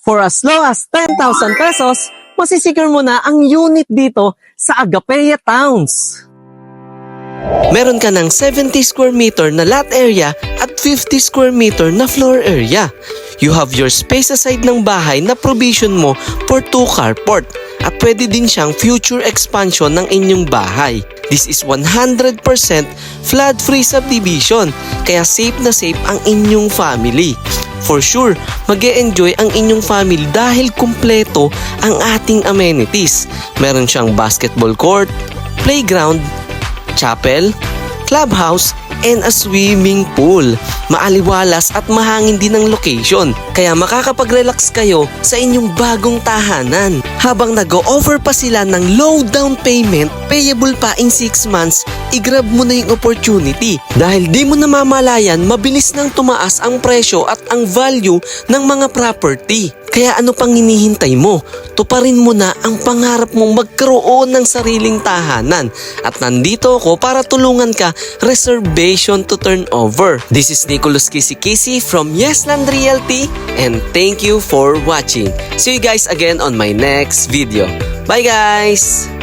For as low as 10,000 pesos, masisecure mo na ang unit dito sa Agapea Towns. Meron ka ng 70 square meter na lot area at 50 square meter na floor area. You have your space aside ng bahay na provision mo for 2 carport at pwede din siyang future expansion ng inyong bahay. This is 100% flood-free subdivision, kaya safe na safe ang inyong family. For sure, mag-e-enjoy ang inyong family dahil kumpleto ang ating amenities. Meron siyang basketball court, playground, chapel, clubhouse, and a swimming pool. Maaliwalas at mahangin din ang location, kaya makakapag-relax kayo sa inyong bagong tahanan. Habang nag-o-offer pa sila ng low down payment, payable pa in 6 months, i-grab mo na yung opportunity. Dahil di mo namamalayan, mabilis nang tumaas ang presyo at ang value ng mga property. Kaya ano pang hinihintay mo? Tuparin mo na ang pangarap mong magkaroon ng sariling tahanan. At nandito ako para tulungan ka, reservation to turnover. This is Nicholas Kisi from Yesland Realty, and thank you for watching. See you guys again on my next video. Bye guys!